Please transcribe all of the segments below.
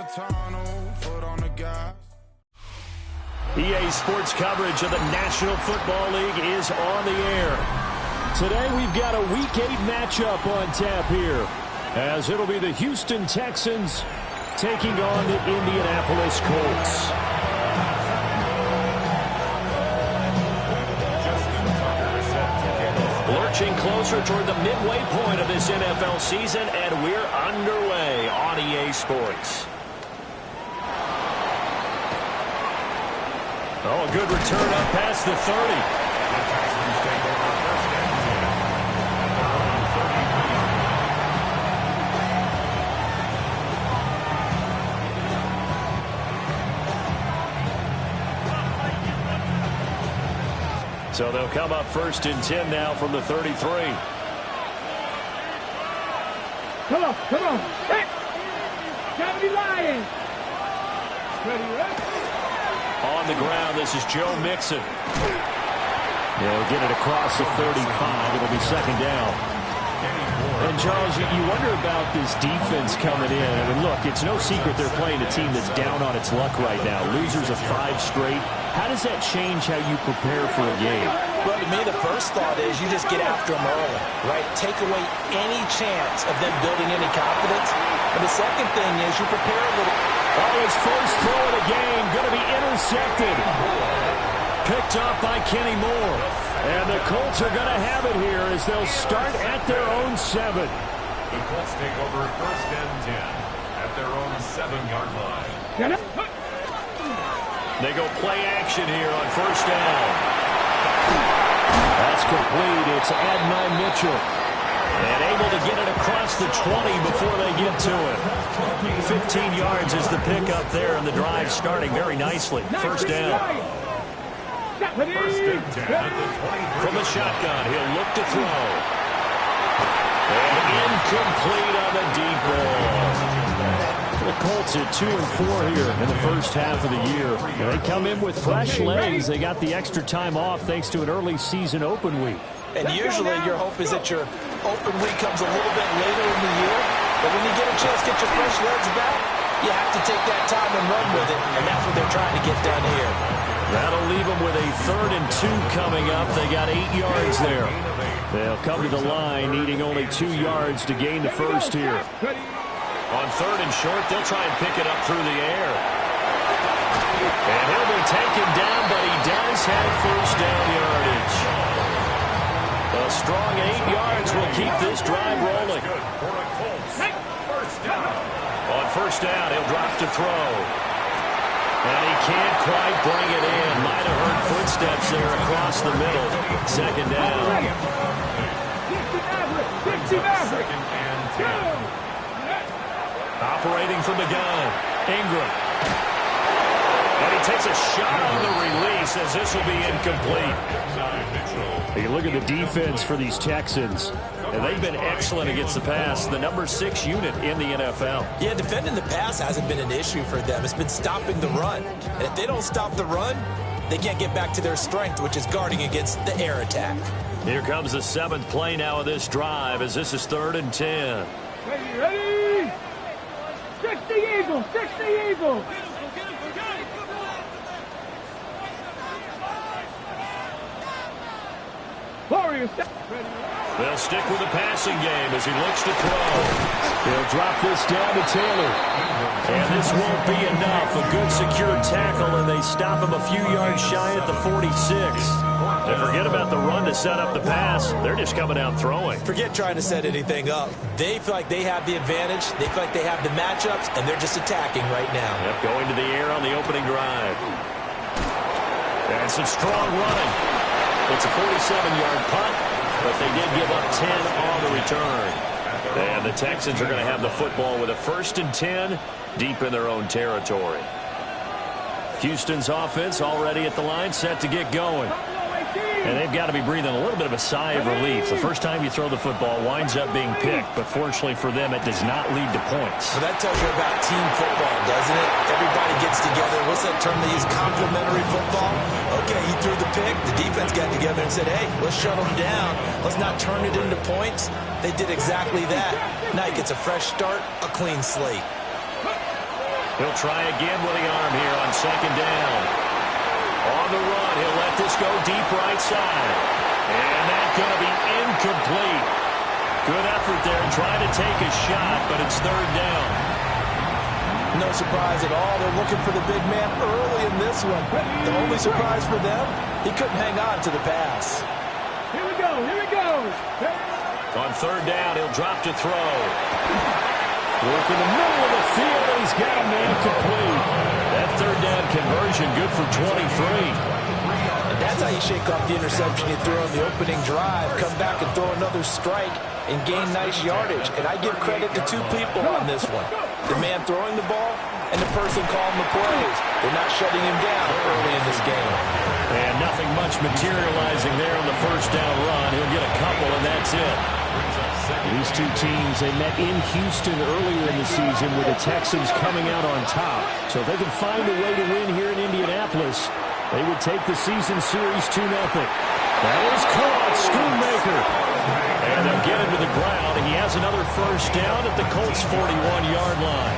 EA Sports coverage of the National Football League is on the air. Today we've got a Week 8 matchup on tap here, as it'll be the Houston Texans taking on the Indianapolis Colts. Lurching closer toward the midway point of this NFL season, and we're underway on EA Sports. Oh, a good return up past the 30. So they'll come up 1st and 10 now from the 33. Come on. Hey! Gotta be lying. Ready, right? On the ground, this is Joe Mixon. They'll get it across the 35. It'll be 2nd down. And, Charles, you wonder about this defense coming in. I mean, look, it's no secret they're playing a team that's down on its luck right now. Losers of 5 straight. How does that change how you prepare for a game? Well, to me, the first thought is you just get after them early, right? Take away any chance of them building any confidence. And the second thing is you prepare a little. Oh, his first throw of the game going to be intercepted. Picked off by Kenny Moore. And the Colts are going to have it here as they'll start at their own 7. The Colts take over 1st and 10 at their own 7-yard line. They go play action here on 1st down. That's complete. It's Adonai Mitchell. And able to get it across the 20 before they get to it. 15 yards is the pickup there, and the drive starting very nicely. 1st down. 1st and 10 at the 23. From the shotgun, he'll look to throw. And incomplete on the deep ball. The Colts at 2 and 4 here in the first half of the year. And they come in with fresh legs. They got the extra time off thanks to an early season open week. And usually your hope is that your open week comes a little bit later in the year. But when you get a chance to get your fresh legs back, you have to take that time and run with it. And that's what they're trying to get done here. That'll leave them with a 3rd and 2 coming up. They got 8 yards there. They'll come to the line needing only 2 yards to gain the first here. On 3rd and short, they'll try and pick it up through the air. And he'll be taken down, but he does have 1st down yardage. A strong 8 yards will keep this drive rolling. On 1st down, he'll drop to throw. And he can't quite bring it in. Might have heard footsteps there across the middle. 2nd down. 2nd and 10. Operating from the gun, Ingram. And he takes a shot on the release as this will be incomplete. You look at the defense for these Texans, and they've been excellent against the pass. The number 6 unit in the NFL. Yeah, defending the pass hasn't been an issue for them. It's been stopping the run. And if they don't stop the run, they can't get back to their strength, which is guarding against the air attack. Here comes the 7th play now of this drive as this is 3rd and 10. Ready? 60 Eagles! 60 Eagles! Warriors. They'll stick with the passing game as he looks to throw. He'll drop this down to Taylor. And this won't be enough. A good secure tackle, and they stop him a few yards shy at the 46. They forget about the run to set up the pass. They're just coming out throwing. Forget trying to set anything up. They feel like they have the advantage. They feel like they have the matchups, and they're just attacking right now. Yep, going to the air on the opening drive. And some strong running. It's a 47-yard punt, but they did give up 10 on the return. And the Texans are going to have the football with a 1st and 10 deep in their own territory. Houston's offense already at the line, set to get going. And they've got to be breathing a little bit of a sigh of relief. The first time you throw the football winds up being picked, but fortunately for them, it does not lead to points. Well, that tells you about team football, doesn't it? Everybody gets together. What's that term they use? Complementary football? Okay, he threw the pick. The defense got together and said, hey, let's shut them down. Let's not turn it into points. They did exactly that. Now he gets a fresh start, a clean slate. He'll try again with the arm here on second down. On the run, he'll let this go deep right side. And that's going to be incomplete. Good effort there trying to take a shot, but it's third down. No surprise at all. They're looking for the big man early in this one. The only surprise for them, he couldn't hang on to the pass. Here we go. Here we go. On third down, he'll drop to throw. Work in the middle of the field, and he's got a man complete. That third down conversion good for 23. And that's how you shake off the interception you threw on the opening drive. Come back and throw another strike and gain nice yardage. And I give credit to two people on this one. The man throwing the ball and the person calling the plays. They're not shutting him down early in this game. And nothing much materializing there on the first down run. He'll get a couple, and that's it. These two teams, they met in Houston earlier in the season with the Texans coming out on top. So if they can find a way to win here in Indianapolis, they would take the season series 2-0. That is caught, Schoonmaker. And they'll get him to the ground, and he has another first down at the Colts' 41-yard line.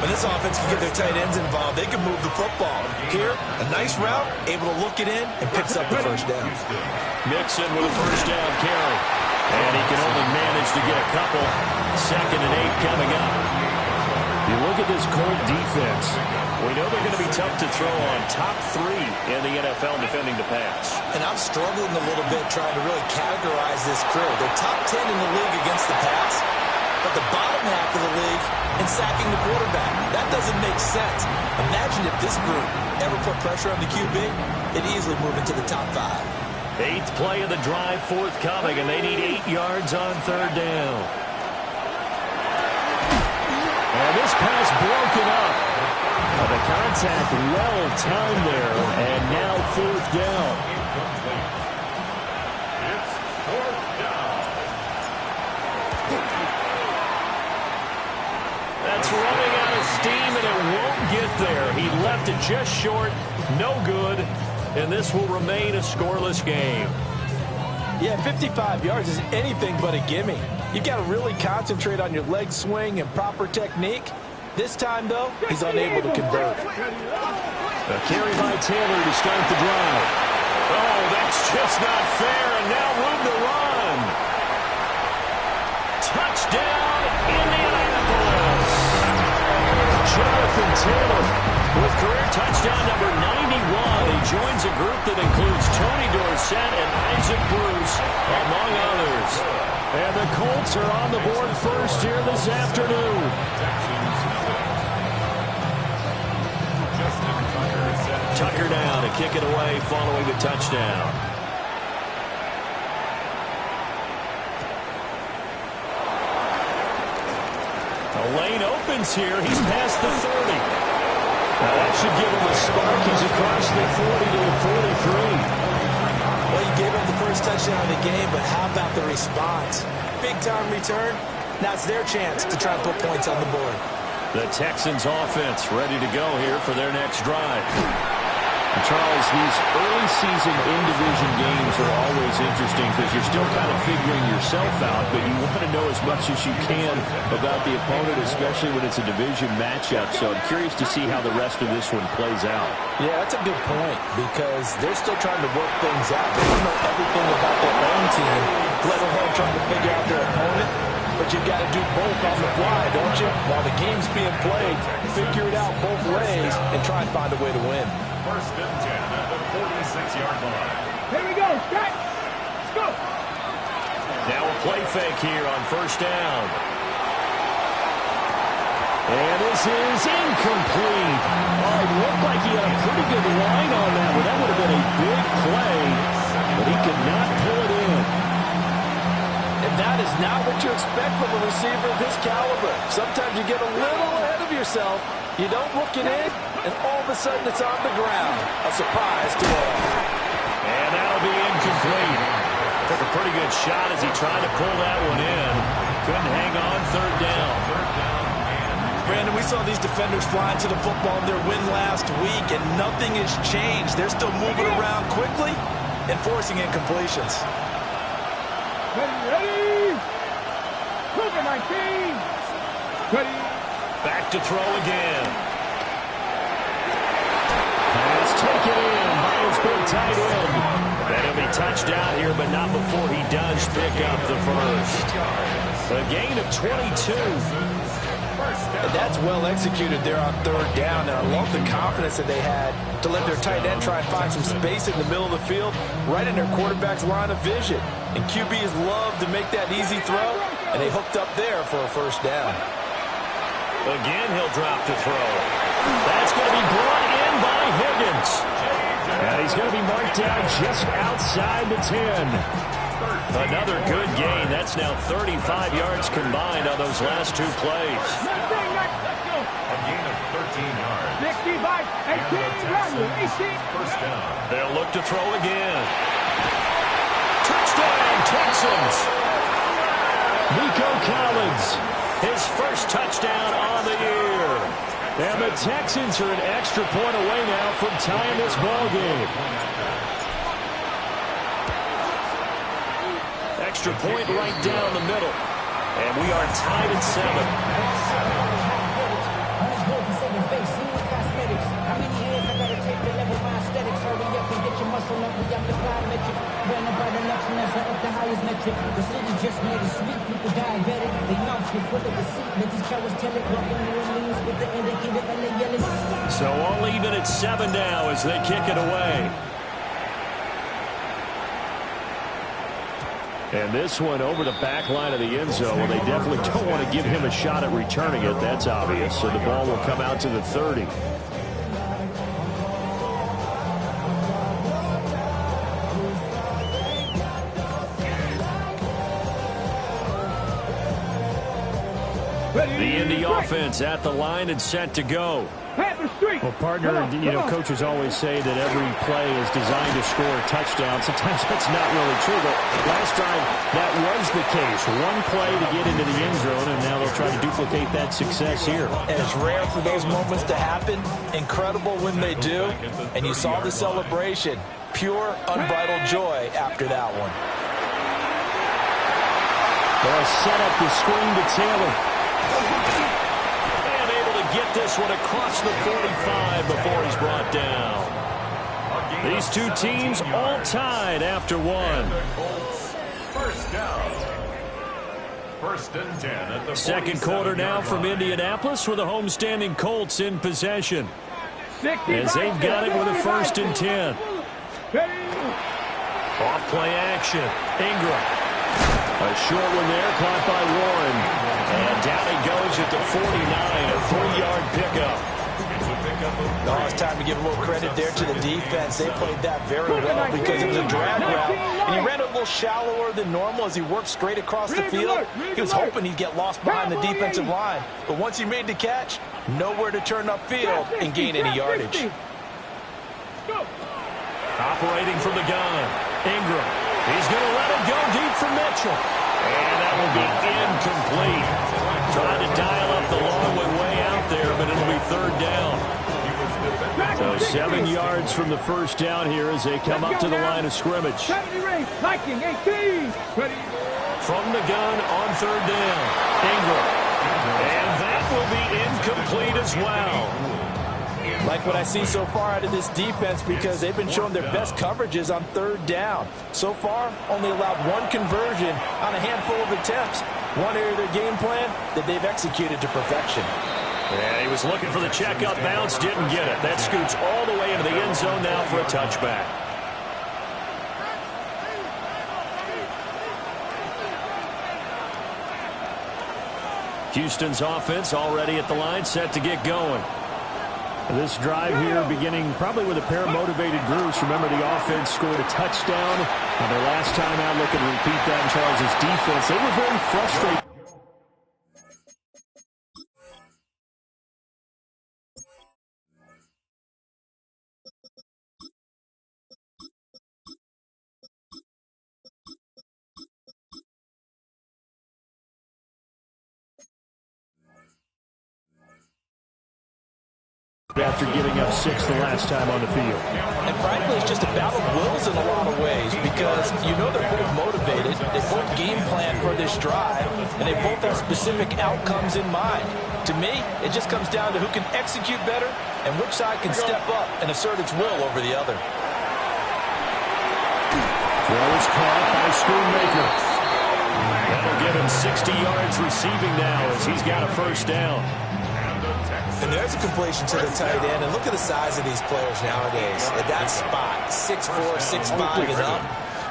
When this offense can get their tight ends involved, they can move the football. Here, a nice route, able to look it in, and picks up the first down. Mixon with a first down carry. And he can only manage to get a couple. 2nd and 8 coming up. You look at this Colt defense. We know they're going to be tough to throw on. Top 3 in the NFL defending the pass. And I'm struggling a little bit trying to really categorize this crew. They're top 10 in the league against the pass, but the bottom half of the league in sacking the quarterback. That doesn't make sense. Imagine if this group ever put pressure on the QB, it'd easily move into the top 5. 8th play of the drive forthcoming, and they need 8 yards on third down. And this pass broken up. The contact well timed there, and now 4th down. It's 4th down. That's running out of steam, and it won't get there. He left it just short, no good. And this will remain a scoreless game. Yeah, 55 yards is anything but a gimme. You've got to really concentrate on your leg swing and proper technique. This time, though, he's unable to convert. A carry by Taylor to start the drive. Oh, that's just not fair, and now room to run. Touchdown, Indianapolis. Jonathan Taylor with career touchdown number 91. He joins a group that includes Tony Dorsett and Isaac Bruce, among others. And the Colts are on the board first here this afternoon. Tucker now to kick it away following the touchdown. The lane opens here. He's past the 30. Now that should give him a spark. He's across the 40 to the 43. Well, you gave up the first touchdown of the game, but how about the response? Big-time return. Now it's their chance to try and put points on the board. The Texans offense ready to go here for their next drive. And Charles, these early season in-division games are always interesting because you're still kind of figuring yourself out, but you want to know as much as you can about the opponent, especially when it's a division matchup. So I'm curious to see how the rest of this one plays out. Yeah, that's a good point because they're still trying to work things out. They don't know everything about their own team, let alone trying to figure out their opponent. But you've got to do both on the fly, don't you? While the game's being played, figure it out both ways and try and find a way to win. 1st and 10 at the 46-yard line. Here we go. Start. Let's go. Now a play fake here on first down. And this is incomplete. Oh, it looked like he had a pretty good line on that one. That would have been a big play, but he could not pull it in. And that is not what you expect from a receiver of his caliber. Sometimes you get a little ahead of yourself. You don't look it in, and all of a sudden it's on the ground. A surprise to all. And that'll be incomplete. Took a pretty good shot as he tried to pull that one in. Couldn't hang on third down. Brandon, we saw these defenders flying to the football in their win last week, and nothing has changed. They're still moving around quickly and forcing incompletions. Ready, ready. Cover my team. Ready. Back to throw again. Pass taken in by his big tight end. And he'll be touched down here, but not before he does pick up the first. A gain of 22. And that's well executed there on third down. And I love the confidence that they had to let their tight end try and find some space in the middle of the field, right in their quarterback's line of vision. And QBs love to make that easy throw, and they hooked up there for a first down. Again, he'll drop to throw. That's going to be brought in by Higgins. And he's going to be marked down just outside the 10. Another good gain. That's now 35 yards combined on those last two plays. A gain of 13 yards. 65, 18. First down. They'll look to throw again. Touchdown, Texans. Nico Collins, his first touchdown on the year. And the Texans are an extra point away now from tying this ball game. Extra point right down the middle. And we are tied at 7. So all even at 7 now as they kick it away. And this one over the back line of the end zone. Well, they definitely don't want to give him a shot at returning it. That's obvious. So the ball will come out to the 30. The Indy offense at the line and set to go. Well, partner, coaches always say that every play is designed to score a touchdown. Sometimes that's not really true, but last drive, that was the case. One play to get into the end zone, and now they'll try to duplicate that success here. And it's rare for those moments to happen. Incredible when they do. And you saw the celebration. Pure, unbridled joy after that one. They'll set up the screen to Taylor. And able to get this one across the 45 before he's brought down. These two teams all tied after one. First down. First and 10 at the Second quarter now from Indianapolis with the homestanding Colts in possession. As they've got it with a first and 10. Off play action. Ingram. A short one there, caught by Warren. And down he goes at the 49, a 3-yard pickup. Oh, it's time to give a little credit there to the defense. They played that very well because it was a drag route. And he ran a little shallower than normal as he worked straight across the field. He was hoping he'd get lost behind the defensive line. But once he made the catch, nowhere to turn upfield and gain any yardage. Operating from the gun, Ingram. He's going to let it go deep for Mitchell. And that will be incomplete. Trying to dial up the long one way out there, but it'll be third down. So 7 yards from the first down here as they come up to the line of scrimmage. From the gun on third down, Ingram. And that will be incomplete as well. Like what I see so far out of this defense because they've been showing their best coverages on third down. So far, only allowed one conversion on a handful of attempts. One area of their game plan that they've executed to perfection. Yeah, he was looking for the check-up bounce, didn't get it. That scoots all the way into the end zone now for a touchback. Houston's offense already at the line, set to get going. This drive here beginning probably with a pair of motivated groups. Remember, the offense scored a touchdown. And their last time out, looking to repeat that in Charles' defense. They were very frustrated. After giving up 6 the last time on the field. And frankly, it's just a battle of wills in a lot of ways because you know they're both motivated. They both game plan for this drive, and they both have specific outcomes in mind. To me, it just comes down to who can execute better and which side can step up and assert its will over the other. Throw is caught by Schoonmaker. That'll give him 60 yards receiving now as he's got a first down. And there's a completion to the tight end. And look at the size of these players nowadays. At that spot, 6'4", 6'5", and up.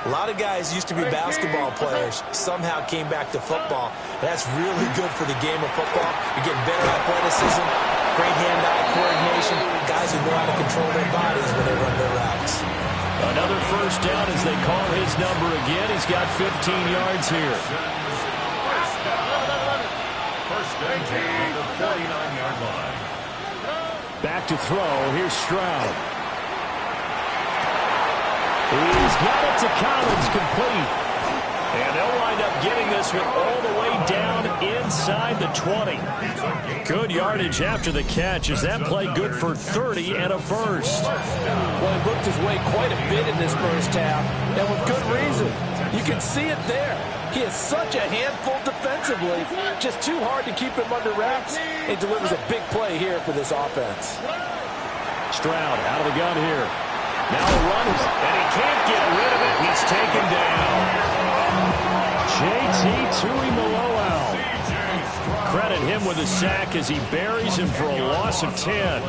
A lot of guys used to be basketball players, somehow came back to football. That's really good for the game of football. You're getting better athleticism, great hand-eye coordination, guys who know how to control their bodies when they run their routes. Another first down as they call his number again. He's got 15 yards here. First and 10 at the 49-yard line. Back to throw. Here's Stroud. He's got it to Collins, complete. And they'll wind up getting this one all the way down inside the 20. Good yardage after the catch. Is that play good for 30 and a first? Well, he looked his way quite a bit in this first half, and with good reason. You can see it there. He is such a handful defensively, just too hard to keep him under wraps. He delivers a big play here for this offense. Stroud out of the gun here. Now a run, and he can't get rid of it. He's taken down. JT Tuimoloau. Credit him with a sack as he buries him for a loss of 10.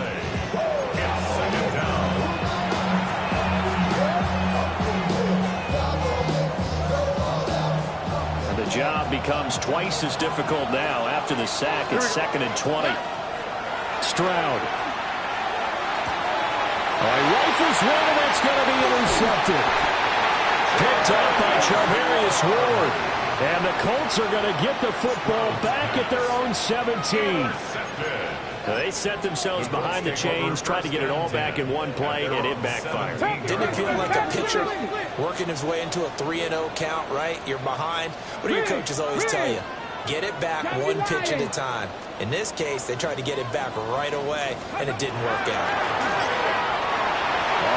And the job becomes twice as difficult now after the sack. It's 2nd and 20. Stroud. Rifles one, and that's going to be intercepted. Picked up by Charvarius Ward. And the Colts are going to get the football back at their own 17. They set themselves behind the chains, tried to get it all back in one play, and it backfired. Didn't it feel like a pitcher working his way into a 3-0 count, right? You're behind. What do your coaches always tell you? Get it back one pitch at a time. In this case, they tried to get it back right away, and it didn't work out.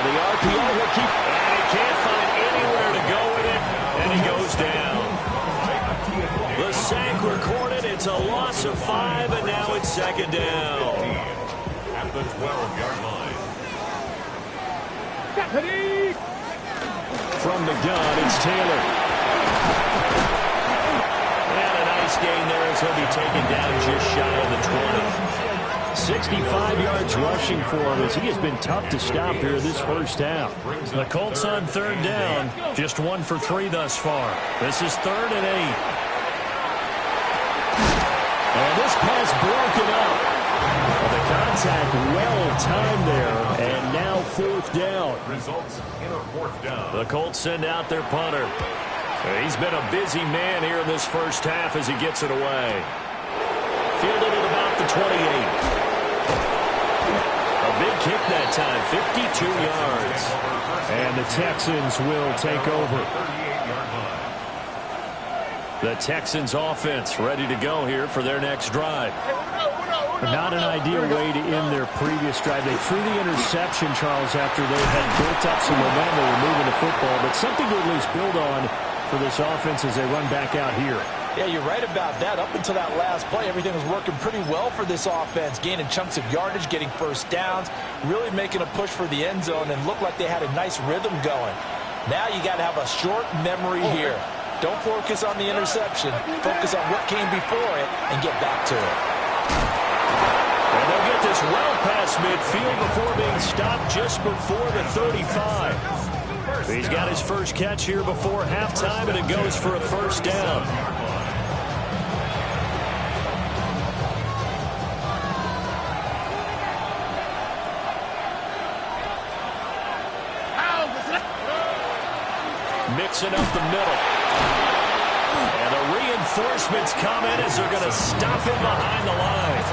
The RPO will keep, and he can't find anywhere to go with it, and he goes down. The sack recorded. It's a loss of 5, and now it's 2nd down. At the 12-yard line. From the gun, it's Taylor. And a nice gain there as he'll be taken down just shy of the 20. 65 yards rushing for him as he has been tough to stop here this first half. The Colts on 3rd down, just 1 for 3 thus far. This is 3rd and 8. And this pass broken up. Well, the contact well timed there, and now 4th down. Results in a 4th down. The Colts send out their punter. He's been a busy man here in this first half as he gets it away. Fielded at about the 28. A big kick that time, 52 yards. And the Texans will take over. The Texans offense ready to go here for their next drive. Not an ideal way to end their previous drive. They threw the interception, Charles, after they had built up some momentum. They were moving the football, but something to at least build on for this offense as they run back out here. Yeah, you're right about that. Up until that last play, everything was working pretty well for this offense, gaining chunks of yardage, getting first downs, really making a push for the end zone, and looked like they had a nice rhythm going. Now you got to have a short memory here. Don't focus on the interception. Focus on what came before it and get back to it. And they'll get this well past midfield before being stopped just before the 35. He's got his first catch here before halftime, and it goes for a first down. Mixing up the middle. And the reinforcements come in as they're going to stop him behind the line.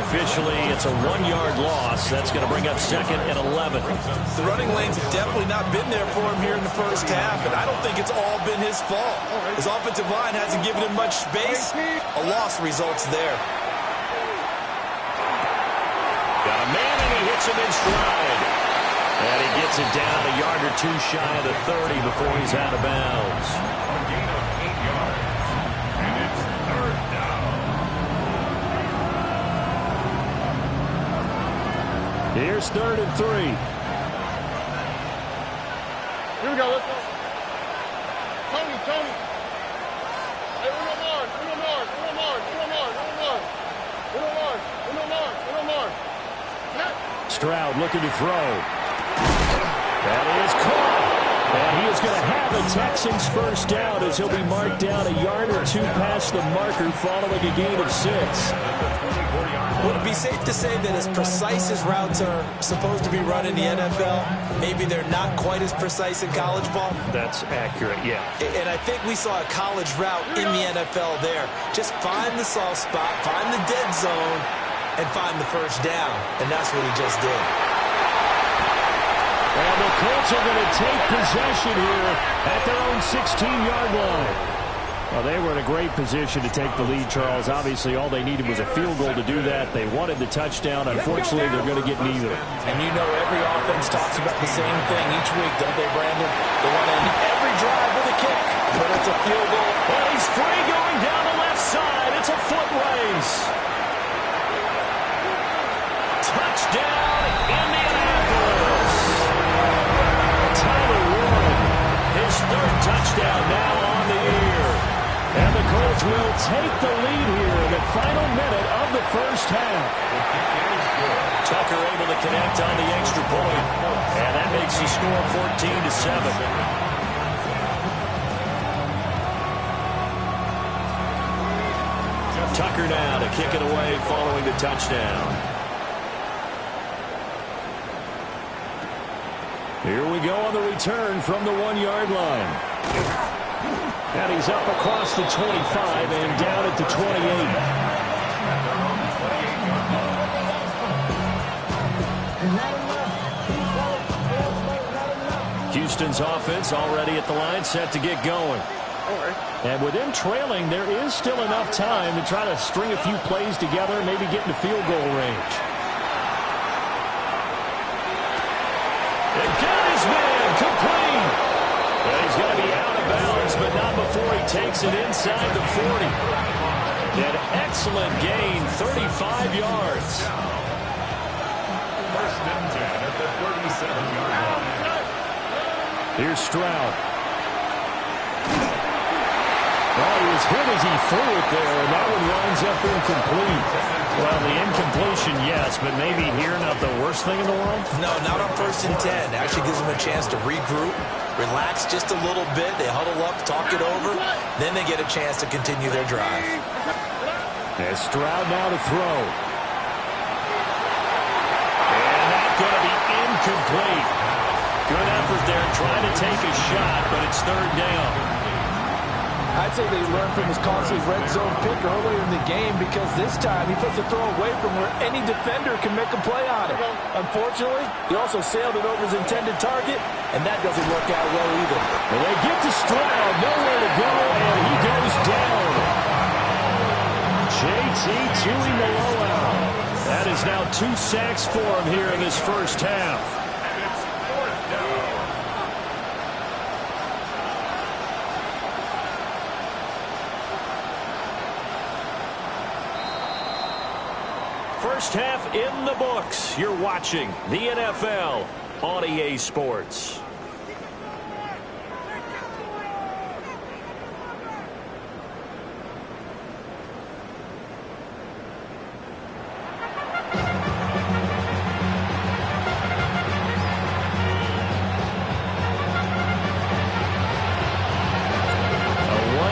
Officially, it's a 1-yard loss. That's going to bring up 2nd and 11. The running lanes have definitely not been there for him here in the first half, and I don't think it's all been his fault. His offensive line hasn't given him much space. A loss results there. Got a man, and he hits him in stride. And he gets it down a yard or two shy of the 30 before he's out of bounds. Here's 3rd and 3. Here we go, let's go. Tony. Hey, Uno Mars. Stroud looking to throw. That is caught. And he is going to have a Texans first down as he'll be marked down a yard or two past the marker following a gain of 6. Would it be safe to say that as precise as routes are supposed to be run in the NFL, maybe they're not quite as precise in college ball? That's accurate, yeah. And I think we saw a college route in the NFL there. Just find the soft spot, find the dead zone, and find the first down. And that's what he just did. And the Colts are going to take possession here at their own 16-yard line. Well, they were in a great position to take the lead, Charles. Obviously, all they needed was a field goal to do that. They wanted the touchdown. Unfortunately, they're going to get neither. And you know every offense talks about the same thing each week, don't they, Brandon? They want to end every drive with a kick, but it's a field goal. Well, he's free going down the left side. It's a foot race. Touchdown, Indianapolis. Tyler Warren, his 3rd touchdown now on the year. And the Colts will take the lead here in the final minute of the first half. Tucker able to connect on the extra point. And that makes the score 14-7. Tucker now to kick it away following the touchdown. Here we go on the return from the 1-yard line. And he's up across the 25 and down at the 28. Houston's offense already at the line, set to get going. And with them trailing, there is still enough time to try to string a few plays together, maybe get into field goal range. Complete. Well, he's going to be out of bounds, but not before he takes it inside the 40. An excellent gain, 35 yards. 1st and 10 at the 37-yard line. Here's Stroud. Well, he was hit as he threw it there, and that one winds up incomplete. Well, the incompletion, yes, but maybe here not the worst thing in the world? No, not on 1st and 10. Actually gives them a chance to regroup, relax just a little bit. They huddle up, talk it over. Then they get a chance to continue their drive. And Stroud now to throw. And that's going to be incomplete. Good effort there trying to take a shot, but it's 3rd down. I'd say they learned from his costly red zone pick earlier in the game because this time he puts the throw away from where any defender can make a play on it. Unfortunately, he also sailed it over his intended target, and that doesn't work out well either. Well, they get to Stroud, nowhere to go, and he goes down. JT doing the rollout. That is now 2 sacks for him here in this first half. First half in the books. You're watching the NFL on EA Sports.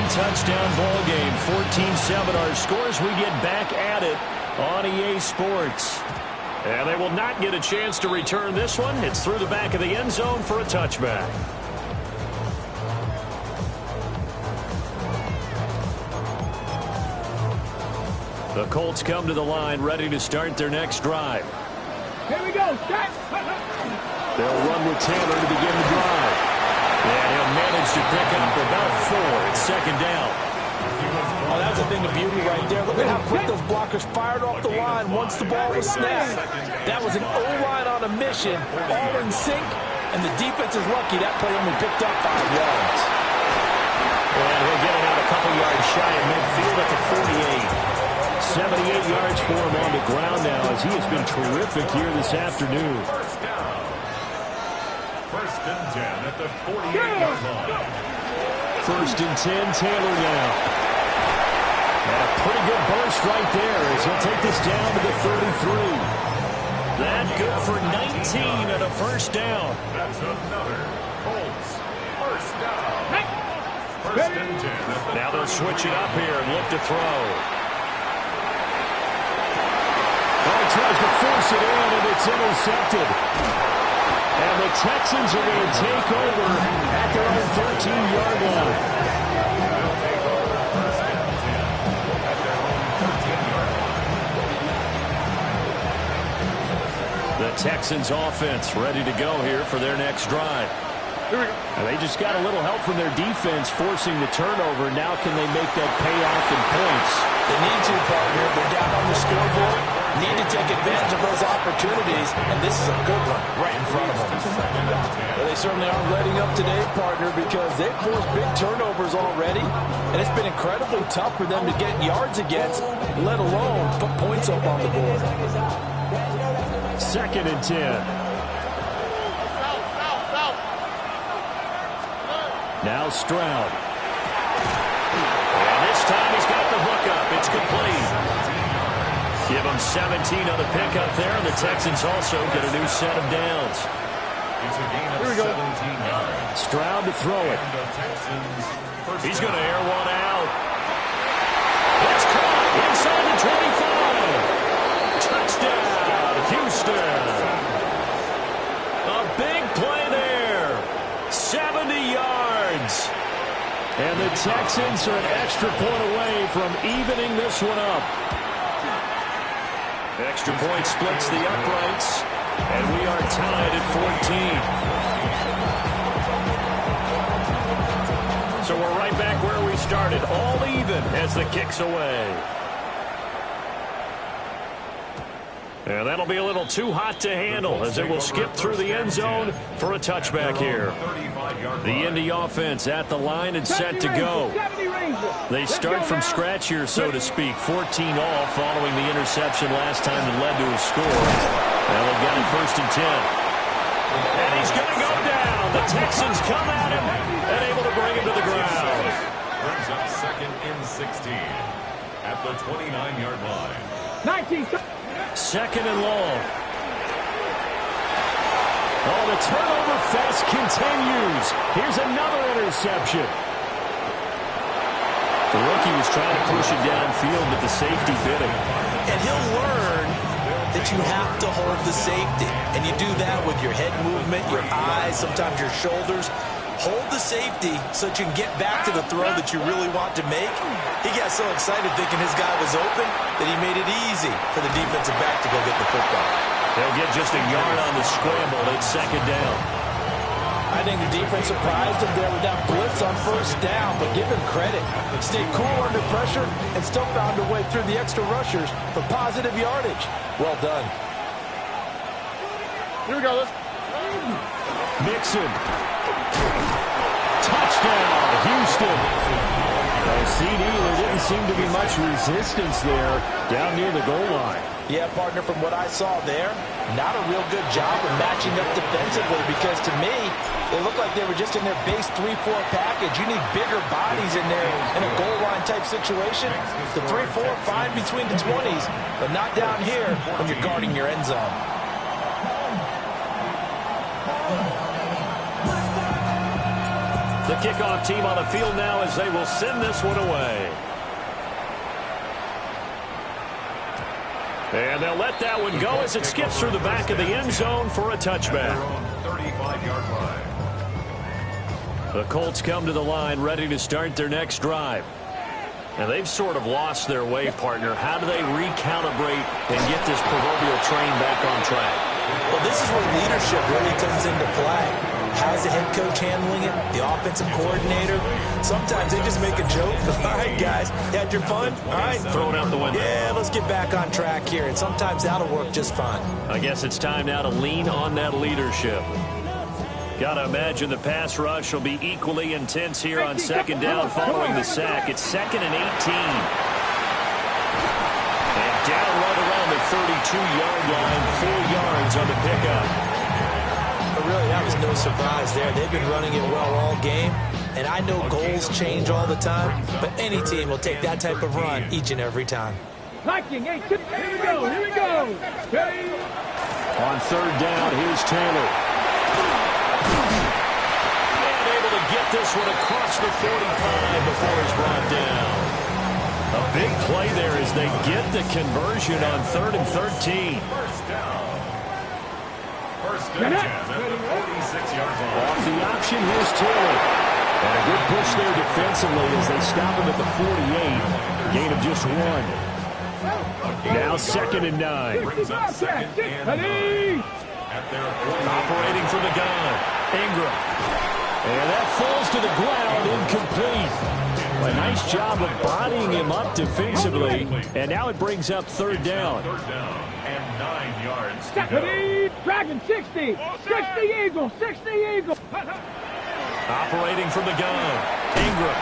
Touchdown ball game, 14-7 our scores. We get back at it on EA Sports. And they will not get a chance to return this one. It's through the back of the end zone for a touchback. The Colts come to the line ready to start their next drive. Here we go. They'll run with Taylor to begin the drive. And he'll manage to pick up about 4. It's 2nd down. Oh, that's a thing of beauty right there. Look at how quick those blockers fired off the line once the ball was snapped. That was an O-line on a mission, all in sync, and the defense is lucky that play only picked up 5 yards. And he'll get it out a couple yards shy of midfield at the 48. 78 yards for him on the ground now, as he has been terrific here this afternoon. First down. First and 10 at the 48-yard line. First and 10, Taylor now. And a pretty good burst right there as he'll take this down to the 33. That good for 19 and a first down. That's another Colts first down. First and 10. Now they'll switch it up here and look to throw. Oh, he tries to force it in, and it's intercepted. And the Texans are going to take over at their own 13-yard line. They'll take over first and 10 at their own 13-yard line. The Texans offense ready to go here for their next drive. Here we go. And they just got a little help from their defense forcing the turnover. Now can they make that pay off in points? They need to, partner. They're down on the scoreboard. Need to take advantage of those opportunities, and this is a good one right in front of them. Well, they certainly aren't letting up today, partner, because they've forced big turnovers already, and it's been incredibly tough for them to get yards against, let alone put points up on the board. Second and 10. South. Now Stroud. And this time he's got the hook up. It's complete. Give him 17 on the pickup there, and the Texans also get a new set of downs. It's a gain of 17 yards. Stroud to throw it. And the Texans first He's down. going to air one out. It's caught inside the 25. Touchdown, Houston. A big play there. 70 yards. And the Texans are an extra point away from evening this one up. Extra point splits the uprights, and we are tied at 14. So we're right back where we started, all even as the kick's away. And that'll be a little too hot to handle as it will skip through the end zone for a touchback here. The Indy offense at the line and set to go. They start from scratch here, so to speak. 14 all following the interception last time that led to a score. And they've got it first and 10. And he's going to go down. The Texans come at him and able to bring him to the ground. Brings up second and 16 at the 29-yard line. 19. Second and long. Oh, the turnover fest continues. Here's another interception. The rookie was trying to push it downfield, but the safety bit him. And he'll learn that you have to hold the safety. And you do that with your head movement, your eyes, sometimes your shoulders. Hold the safety so that you can get back to the throw that you really want to make. He got so excited thinking his guy was open that he made it easy for the defensive back to go get the football. They'll get just a yard on the scramble. It's second down. I think the defense surprised him there with that blitz on first down, but give him credit. Stayed cool under pressure and still found a way through the extra rushers for positive yardage. Well done. Here we go. Let's Mixon. Touchdown, Houston. CD, there didn't seem to be much resistance there down near the goal line. Yeah, partner, from what I saw there, not a real good job of matching up defensively because to me, it looked like they were just in their base 3-4 package. You need bigger bodies in there in a goal line type situation. The 3-4, fine between the 20s, but not down here when you're guarding your end zone. The kickoff team on the field now as they will send this one away. And they'll let that one go as it skips through the back of the end zone for a touchback. 35-yard line. The Colts come to the line ready to start their next drive. And they've sort of lost their way, partner. How do they recalibrate and get this proverbial train back on track? Well, this is where leadership really comes into play. How's the head coach handling it? The offensive coordinator? Sometimes they just make a joke. All right, guys, you had your fun? All right. Throw it out the window. Yeah, let's get back on track here. And sometimes that'll work just fine. I guess it's time now to lean on that leadership. Got to imagine the pass rush will be equally intense here on second down following the sack. It's second and 18. Down right around the 32-yard line, 4 yards on the pickup. But really, that was no surprise there. They've been running it well all game. And I know goals change all the time, but any team will take that type of run each and every time. Blocking, here we go, here we go. Ready? On third down, here's Taylor. And able to get this one across the 45 before he's brought down. A big play there as they get the conversion on 3rd and 13. First and 10 at the 46-yard line. Off the option, here's Taylor. And a good push there defensively as they stop him at the 48. Gain of just 1. Now 2nd and 9. Brings up 2nd and 9 at their 48. Operating from the gun. Ingram. And that falls to the ground, incomplete. A nice job of bodying him up defensively. And now it brings up 3rd down. 3rd down and 9 yards to go. Ready? Dragon 60. 60 Eagle, 60 Eagle. Operating from the gun. Ingram.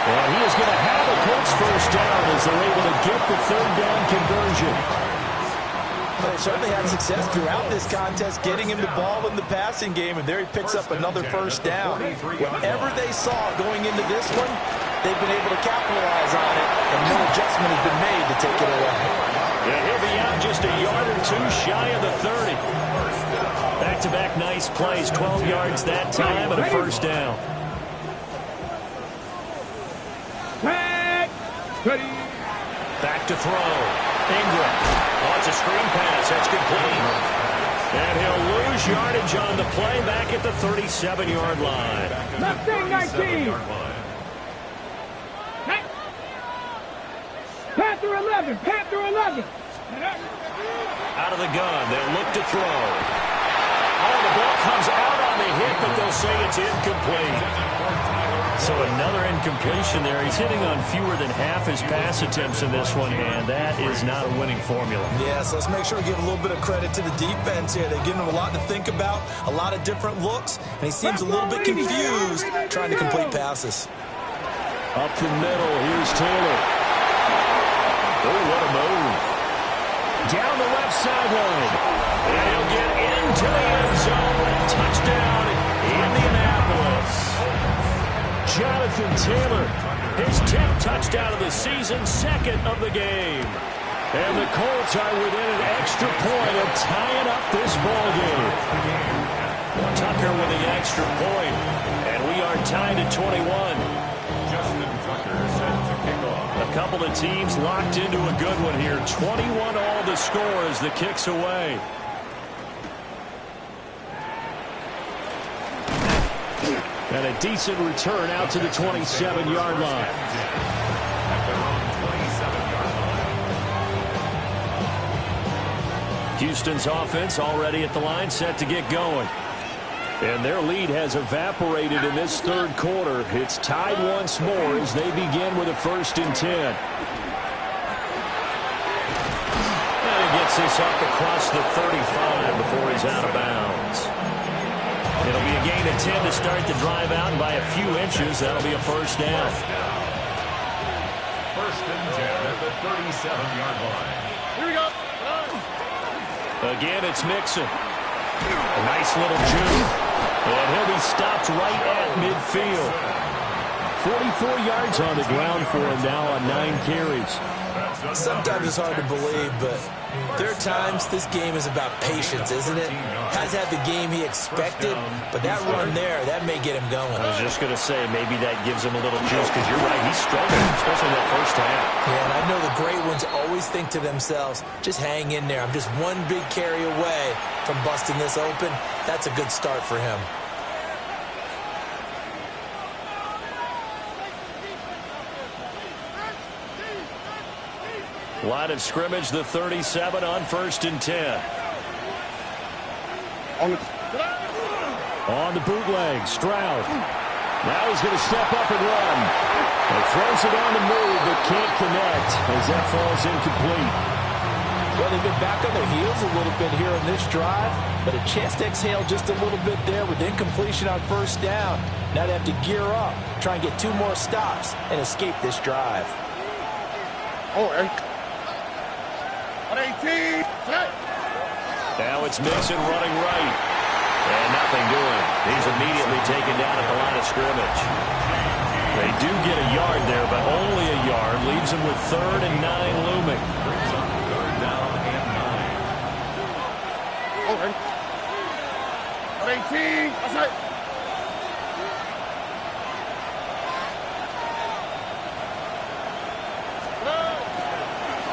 And he is going to have a Colts first down as they're able to get the 3rd down conversion. They certainly had success throughout this contest getting him the ball in the passing game, and there he picks up another first down. Whatever they saw going into this one, they've been able to capitalize on it, and no adjustment has been made to take it away. Yeah, he'll be out just a yard or 2 shy of the 30. Back-to-back nice plays, 12 yards that time and a first down. Ready? Back to throw. Ingram. Oh, it's a screen pass. That's complete. And he'll lose yardage on the play back at the 37-yard line. Left thing 19. Panther 11. Panther 11. Out of the gun. They'll look to throw. Oh, the ball comes out on the hit, but they'll say it's incomplete. So another incompletion there. He's hitting on fewer than half his pass attempts in this one, and that is not a winning formula. Yeah, so let's make sure we give a little bit of credit to the defense here. They're giving him a lot to think about, a lot of different looks, and he seems a little bit confused trying to complete passes. Up the middle, here's Taylor. Oh, what a move. Down the left sideline. And he'll get into the end zone. Touchdown, Indianapolis. Jonathan Taylor, his 10th touchdown of the season, 2nd of the game. And the Colts are within an extra point of tying up this ball game. Tucker with the extra point, and we are tied at 21. Justin Tucker set to kick off. A couple of teams locked into a good one here. 21 all the score as the kick's away. And a decent return out to the 27-yard line. At their own 27-yard line. Houston's offense already at the line, set to get going. And their lead has evaporated in this 3rd quarter. It's tied once more as they begin with a 1st and 10. And he gets this up across the 35 before he's out of bounds. It'll be a gain of 10 to start the drive out, and by a few inches, that'll be a first down. 1st and 10 at the 37-yard line. Here we go. Again, it's Mixon. A nice little juke. And he'll be stopped right at midfield. 44 yards on the ground for him now on 9 carries. Sometimes it's hard to believe, but there are times this game is about patience, isn't it? Has had the game he expected, but that run there, that may get him going. I was just going to say, maybe that gives him a little juice, because you're right, he's struggling, especially that first half. Yeah, and I know the great ones always think to themselves, just hang in there. I'm just one big carry away from busting this open. That's a good start for him. Line of scrimmage, the 37 on 1st and 10. On the bootleg, Stroud. Now he's going to step up and run. He throws it on the move, but can't connect as that falls incomplete. Well, they've been back on their heels a little bit here on this drive, but a chance to exhale just a little bit there with incompletion on 1st down. Now they have to gear up, try and get 2 more stops, and escape this drive. Oh, Now it's Mixon running right. And nothing doing. He's immediately taken down at the line of scrimmage. They do get a yard there, but only a yard. Leaves them with 3rd and 9 looming. Brings up 3rd down and 9.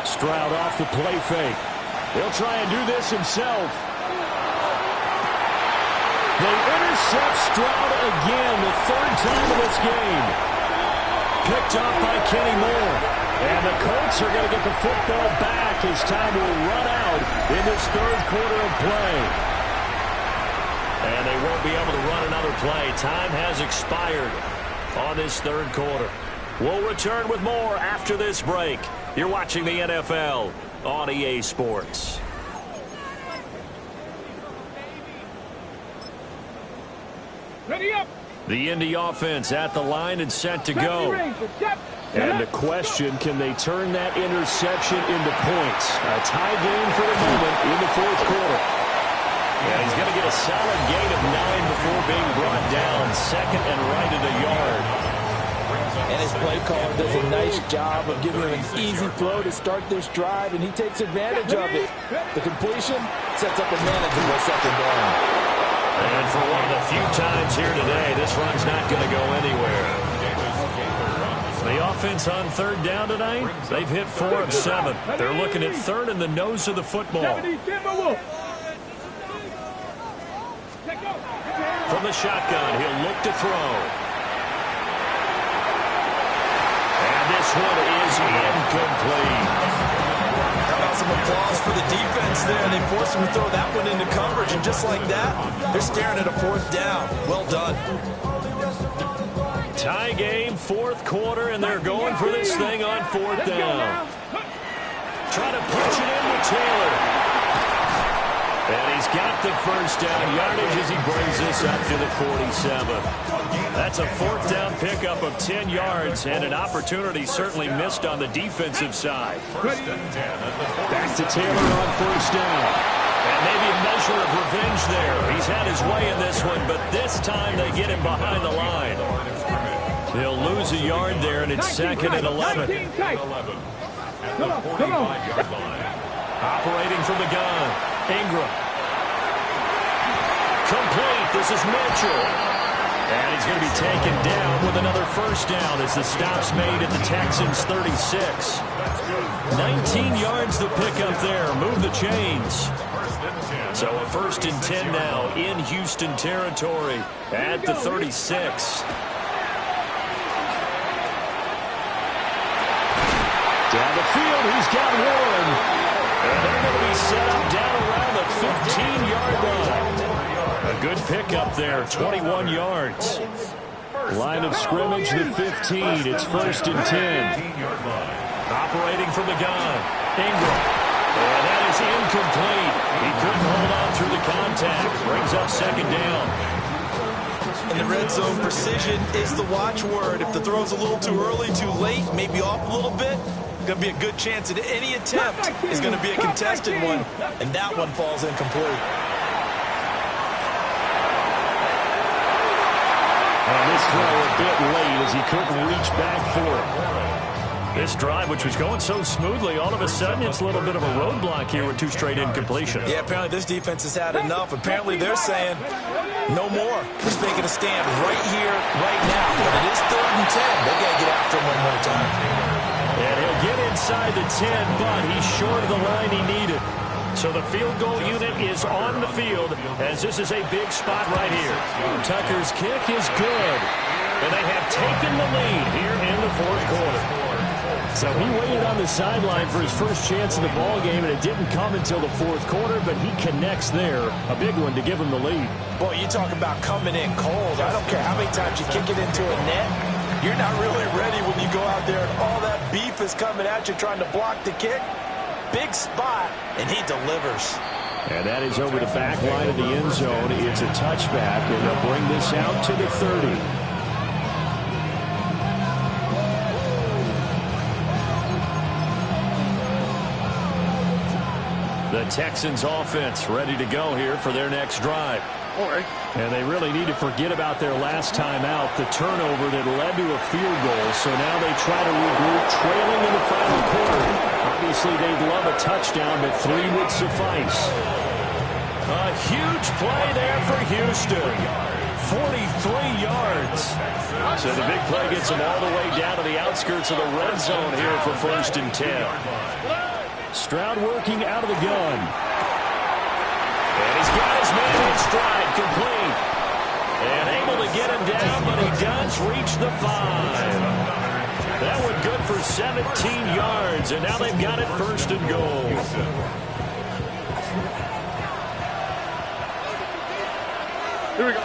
Stroud off the play fake. He'll try and do this himself. They intercept Stroud again, the 3rd time in this game. Picked up by Kenny Moore. And the Colts are going to get the football back as time will run out in this 3rd quarter of play. And they won't be able to run another play. Time has expired on this 3rd quarter. We'll return with more after this break. You're watching the NFL on EA Sports. Ready up. The Indy offense at the line and set to go. And the question, can they turn that interception into points? A tie game for the moment in the 4th quarter. Yeah, he's going to get a solid gain of 9 before being brought down. 2nd and right at a yard. And his play caller does a nice job of giving him an easy throw to start this drive, and he takes advantage of it. The completion sets up a manageable 2nd down. And for one of the few times here today, this run's not going to go anywhere. The offense on 3rd down tonight, they've hit 4 of 7. They're looking at 3rd in the nose of the football. From the shotgun, he'll look to throw. And this one is incomplete. How about some applause for the defense there? They forced him to throw that one into coverage, and just like that, they're staring at a 4th down. Well done. Tie game, 4th quarter, and they're going for this thing on 4th down. Trying to punch it in with Taylor. And he's got the 1st down yardage as he brings this up to the 47. That's a 4th down pickup of 10 yards and an opportunity certainly missed on the defensive side. Back to Taylor on 1st down. And maybe a measure of revenge there. He's had his way in this one, but this time they get him behind the line. They'll lose a yard there, and it's 2nd and 11. Operating from the gun, Ingram. Complete. This is Mitchell. And he's going to be taken down with another 1st down as the stop's made at the Texans' 36. 19 yards the pickup there. Move the chains. So a 1st and 10 now in Houston territory at the 36. Down the field, he's got one. And they're going to be set up down around the 15-yard line. A good pickup there, 21 yards. Line of scrimmage, the 15. It's 1st and 10. Operating from the gun, Ingram. And that is incomplete. He couldn't hold on through the contact. Brings up 2nd down. In the red zone, precision is the watchword. If the throw's a little too early, too late, maybe off a little bit, going to be a good chance that any attempt is going to be a contested one, and that one falls incomplete. And this throw a bit late as he couldn't reach back for it. This drive, which was going so smoothly, all of a sudden it's a little bit of a roadblock here with 2 straight incompletions. Yeah, apparently this defense has had enough. Apparently they're saying no more. We're making a stand right here, right now. But it is 3rd and 10. They got to get after him one more time. And he'll get inside the 10, but he's short of the line he needed. So the field goal unit is on the field as this is a big spot right here. Tucker's kick is good. And they have taken the lead here in the 4th quarter. So he waited on the sideline for his first chance in the ball game, and it didn't come until the 4th quarter, but he connects there. A big one to give him the lead. Boy, you talk about coming in cold. I don't care how many times you kick it into a net. You're not really ready when you go out there and all that beef is coming at you trying to block the kick. Big spot, and he delivers. And that is over the back line of the end zone. It's a touchback, and they'll bring this out to the 30. The Texans offense ready to go here for their next drive. And they really need to forget about their last time out, the turnover that led to a field goal. So now they try to regroup, trailing in the final quarter. Obviously, they'd love a touchdown, but 3 would suffice. A huge play there for Houston. 43 yards. So the big play gets them all the way down to the outskirts of the red zone here for 1st and 10. Stroud working out of the gun. And he's got his man in stride, complete. And able to get him down, but he does reach the 5. That one good for 17 yards, and now they've got it 1st and goal. Here we go.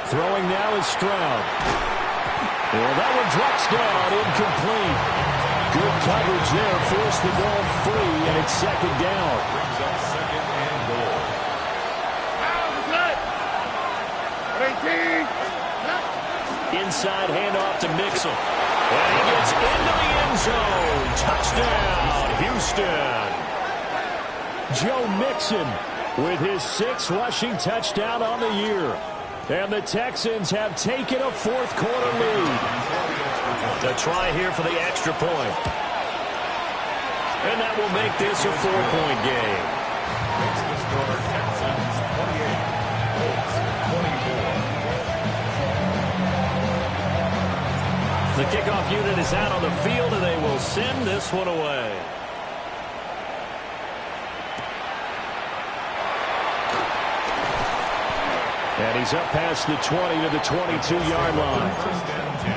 Throwing now is Stroud. Well, that one drops down, incomplete. Good coverage there, forced the ball free, and it's 2nd down. Brings up 2nd and goal. Inside handoff to Mixon. And he gets into the end zone. Touchdown, Houston. Joe Mixon with his 6th rushing touchdown on the year. And the Texans have taken a 4th quarter lead. To try here for the extra point. And that will make this a 4-point game. Makes the score Texans 28, Colts 24. The kickoff unit is out on the field, and they will send this one away. And he's up past the 20 to the 22-yard line. 1st and 10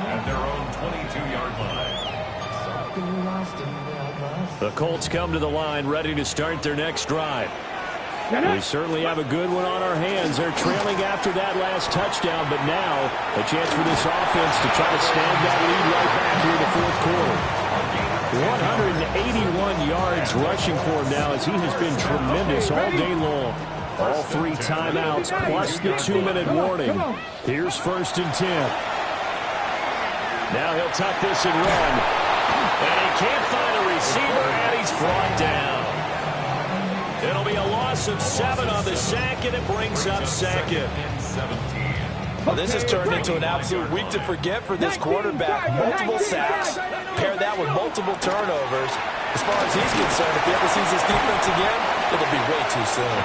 at their own 22-yard line. The Colts come to the line ready to start their next drive. We certainly have a good one on our hands. They're trailing after that last touchdown, but now a chance for this offense to try to snag that lead right back here in the 4th quarter. 181 yards rushing for him now as he has been tremendous all day long. All 3 timeouts plus the 2-minute warning. Here's 1st and 10. Now he'll tuck this and run. And he can't find a receiver, and he's brought down. It'll be a loss of 7 on the sack, and it brings up 2nd. Well, this has turned into an absolute week to forget for this quarterback. Multiple sacks, pair that with multiple turnovers. As far as he's concerned, if he ever sees this defense again, it'll be way too soon.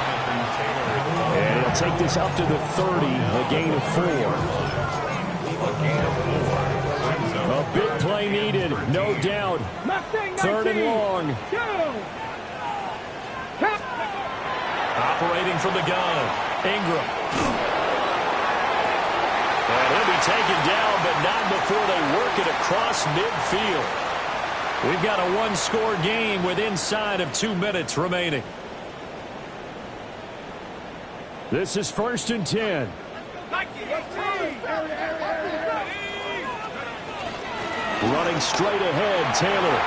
And he'll take this up to the 30, a gain of 4. A big play needed, no doubt. 3rd and long. Operating from the gun, Ingram. And he'll be taken down, but not before they work it across midfield. We've got a 1-score game with inside of 2 minutes remaining. This is 1st and 10. Running straight ahead, Taylor.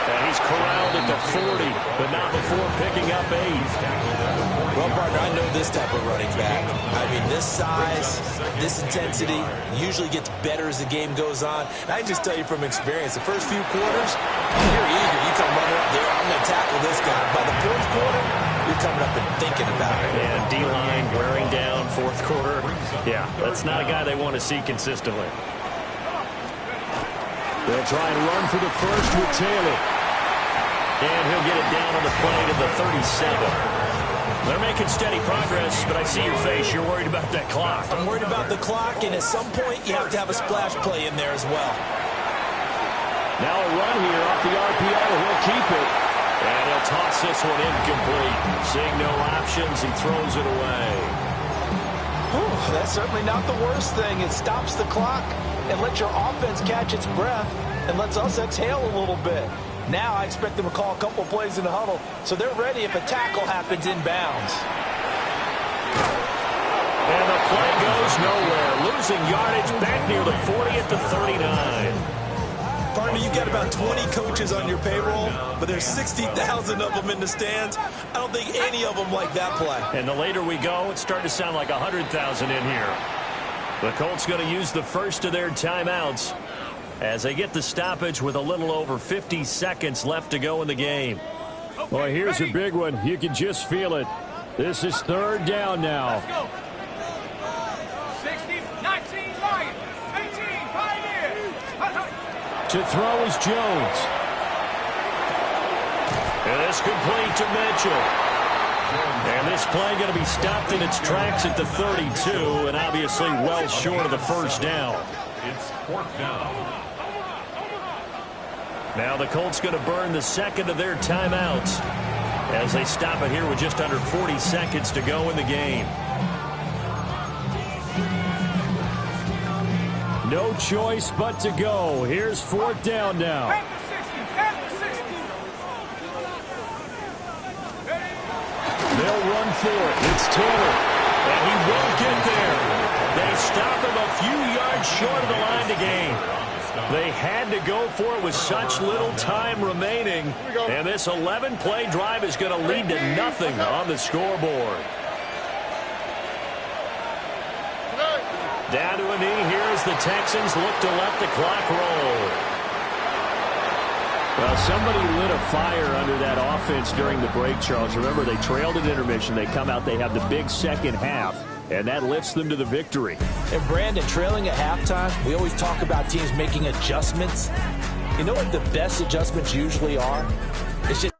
And he's corralled at the 40, but not before picking up 8. Well, partner, I know this type of running back. I mean, this size, this intensity usually gets better as the game goes on. And I can just tell you from experience, the first few quarters, you're eager. You come running up there, I'm going to tackle this guy. By the 4th quarter, you're coming up and thinking about it. And D-line wearing down 4th quarter. Yeah, that's not a guy they want to see consistently. They'll try and run for the 1st with Taylor. And he'll get it down on the play to the 37. They're making steady progress, but I see your face. You're worried about that clock. I'm worried about the clock, and at some point, you have to have a splash play in there as well. Now a run here off the RPO. He'll keep it. And he'll toss this one incomplete. Seeing no options, he throws it away. Whew, that's certainly not the worst thing. It stops the clock and lets your offense catch its breath and lets us exhale a little bit. Now I expect them to call a couple plays in the huddle, so they're ready if a tackle happens inbounds. And the play goes nowhere. Losing yardage back near the 40 at the 39. Partner, you've got about 20 coaches on your payroll, but there's 60,000 of them in the stands. I don't think any of them like that play. And the later we go, it's starting to sound like 100,000 in here. The Colts going to use the first of their timeouts. as they get the stoppage with a little over 50 seconds left to go in the game. Well, here's a big one. You can just feel it. This is third down now. Let's go. 60, 19, Lions. 18, Pioneers. To throw is Jones. And it's complete to Mitchell. And this play going to be stopped in its tracks at the 32, and obviously well short of the first down. It's fourth down. Now the Colts going to burn the second of their timeouts as they stop it here with just under 40 seconds to go in the game. No choice but to go. Here's fourth down now. At the 60, at the 60. They'll run for it. It's Taylor. And he won't get there. They stop him a few yards short of the line to gain. They had to go for it with such little time remaining. And this 11-play drive is going to lead to nothing on the scoreboard. Down to a knee here as the Texans look to let the clock roll. Well, somebody lit a fire under that offense during the break, Charles. Remember, they trailed at intermission. They come out, they have the big second half, and that lifts them to the victory. And Brandon, trailing at halftime, we always talk about teams making adjustments. You know what the best adjustments usually are? It's just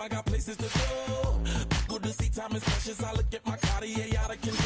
I got places to go. Good to see time is precious. I look at my Cartier out of control.